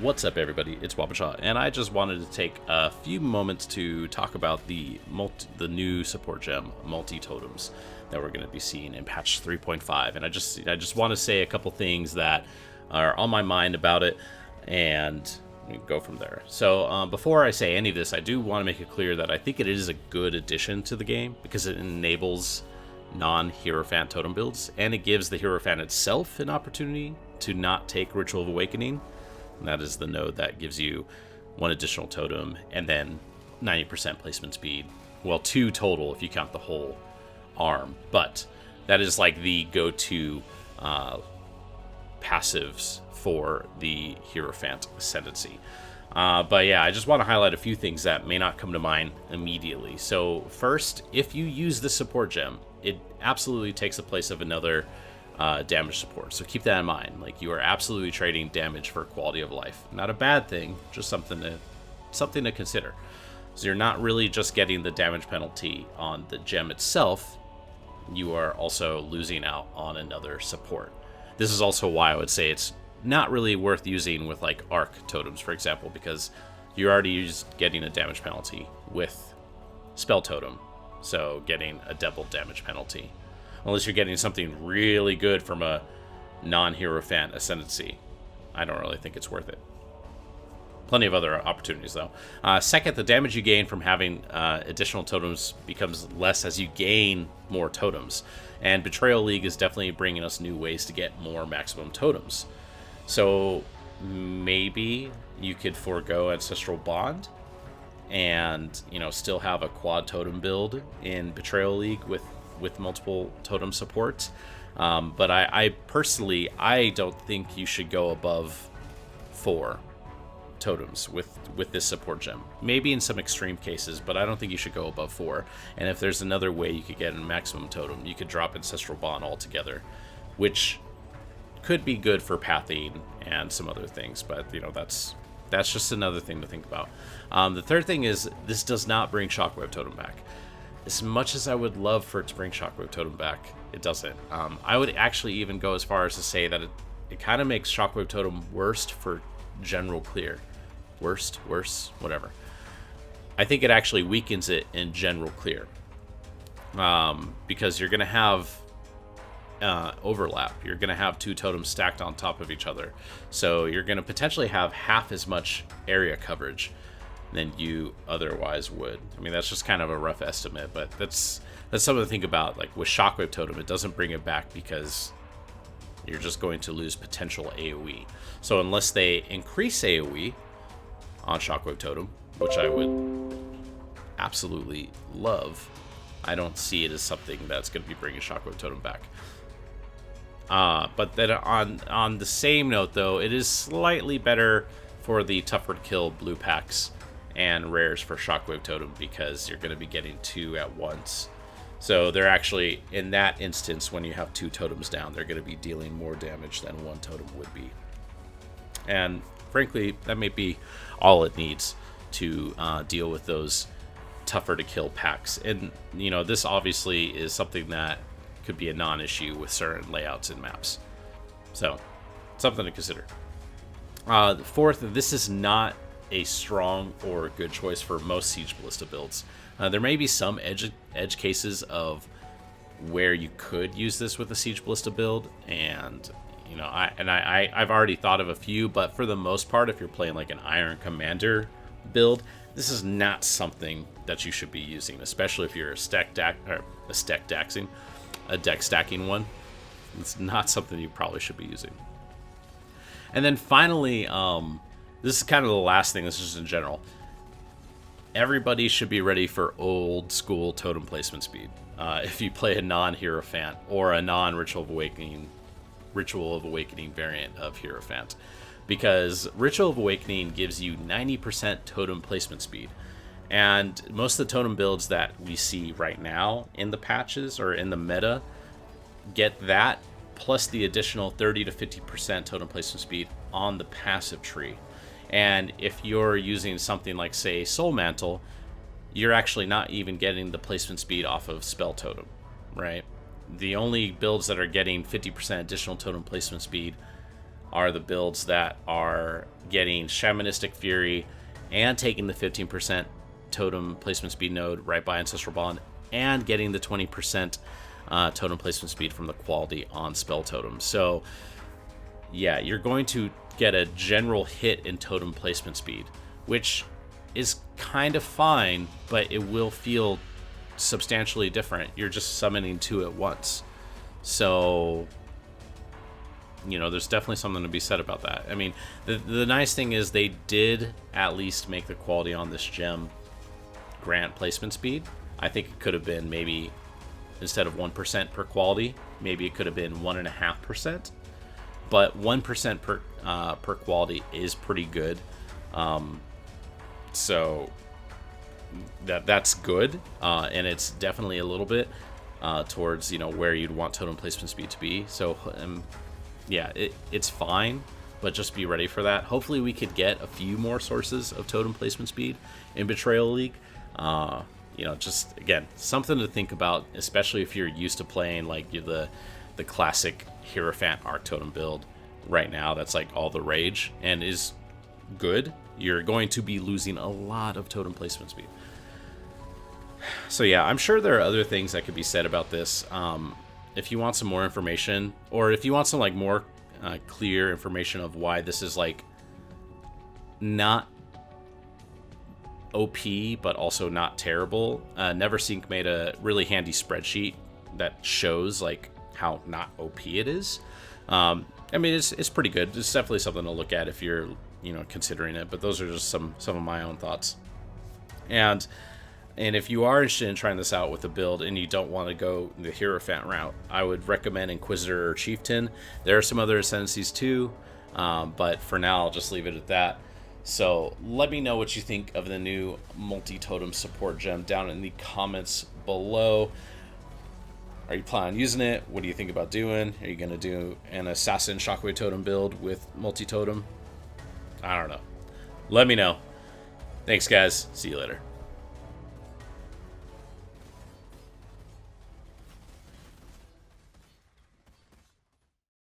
What's up, everybody? It's waba, and I just wanted to take a few moments to talk about the new support gem multi-totems that we're going to be seeing in patch 3.5. And I just want to say a couple things that are on my mind about it, and go from there. So before I say any of this, I do want to make it clear that I think it is a good addition to the game because it enables non-Hierophant totem builds, and it gives the Hierophant itself an opportunity to not take Ritual of Awakening. And that is the node that gives you one additional totem and then 90% placement speed. Well, 2 total if you count the whole arm. But that is like the go-to passives for the Hierophant Ascendancy. But yeah, I just want to highlight a few things that may not come to mind immediately. So first, if you use the support gem, it absolutely takes the place of another damage support. So keep that in mind. Like, you are absolutely trading damage for quality of life. Not a bad thing, just something to consider. So you're not really just getting the damage penalty on the gem itself, you are also losing out on another support. This is also why I would say it's not really worth using with like arc totems, for example, because you're already getting a damage penalty with spell totem, so getting a double damage penalty. Unless you're getting something really good from a non-Hierophant Ascendancy, I don't really think it's worth it. Plenty of other opportunities, though. Second, the damage you gain from having additional totems becomes less as you gain more totems. And Betrayal League is definitely bringing us new ways to get more maximum totems. So maybe you could forego Ancestral Bond and, still have a quad totem build in Betrayal League with multiple totem supports. But I personally, I don't think you should go above 4 totems with this support gem. Maybe in some extreme cases, but I don't think you should go above 4. And if there's another way you could get a maximum totem, you could drop Ancestral Bond altogether, which could be good for pathing and some other things. But that's just another thing to think about. The third thing is, this does not bring Shockwave Totem back. As much as I would love for it to bring Shockwave Totem back, it doesn't. I would actually even go as far as to say that it kind of makes Shockwave Totem worst for general clear. Worse, whatever. I think it actually weakens it in general clear. Because you're going to have overlap. You're going to have 2 totems stacked on top of each other. So you're going to potentially have half as much area coverage than you otherwise would. I mean, that's just kind of a rough estimate, but that's something to think about. Like with Shockwave Totem, it doesn't bring it back because you're just going to lose potential AoE. So unless they increase AoE on Shockwave Totem, which I would absolutely love, I don't see it as something that's going to be bringing Shockwave Totem back. But then on the same note, though, it is slightly better for the tougher to kill blue packs and rares for Shockwave Totem because you're going to be getting 2 at once. So they're actually, in that instance, when you have 2 totems down, they're going to be dealing more damage than 1 totem would be. And frankly, that may be all it needs to deal with those tougher to kill packs. And, this obviously is something that could be a non-issue with certain layouts and maps. So, something to consider. Fourth, this is not a strong or good choice for most Siege Ballista builds. There may be some edge cases of where you could use this with a Siege Ballista build, and I've already thought of a few, but for the most part, if you're playing like an Iron Commander build, this is not something that you should be using, especially if you're a deck stacking one. It's not something you probably should be using. And then finally, this is kind of the last thing. This is just in general. Everybody should be ready for old school totem placement speed. If you play a non-Hierophant or a non-Ritual of Awakening variant of Hierophant, because Ritual of Awakening gives you 90% totem placement speed, and most of the totem builds that we see right now in the patches or in the meta get that plus the additional 30 to 50% totem placement speed on the passive tree. And if you're using something like, say, Soul Mantle, you're actually not even getting the placement speed off of Spell Totem, right? The only builds that are getting 50% additional totem placement speed are the builds that are getting Shamanistic Fury and taking the 15% totem placement speed node right by Ancestral Bond and getting the 20% totem placement speed from the quality on spell totem. So yeah, you're going to get a general hit in totem placement speed, which is kind of fine, but it will feel substantially different. You're just summoning two at once. So, you know, there's definitely something to be said about that. I mean, the nice thing is they did at least make the quality on this gem grant placement speed. I think it could have been maybe, instead of 1% per quality, maybe it could have been 1.5%. But 1% per quality is pretty good. So that's good, and it's definitely a little bit towards, you know, where you'd want totem placement speed to be. So yeah, it's fine, but just be ready for that. Hopefully we could get a few more sources of totem placement speed in Betrayal League. You know, just again, something to think about, especially if you're used to playing like the classic Hierophant Arc Totem build right now. That's like all the rage and is good. You're going to be losing a lot of totem placement speed. So yeah, I'm sure there are other things that could be said about this. If you want some more information, or if you want some like more clear information of why this is like not OP but also not terrible, Neversink made a really handy spreadsheet that shows like how not OP it is. I mean, it's pretty good. It's definitely something to look at if you're, you know, considering it. But those are just some of my own thoughts. And if you are interested in trying this out with a build and you don't want to go the Hierophant route, I would recommend Inquisitor or Chieftain. There are some other ascendancies too, but for now I'll just leave it at that. So let me know what you think of the new multi-totem support gem down in the comments below. Are you planning on using it? What do you think about doing? Are you going to do an Assassin Shockwave Totem build with multi-totem? I don't know. Let me know. Thanks, guys. See you later.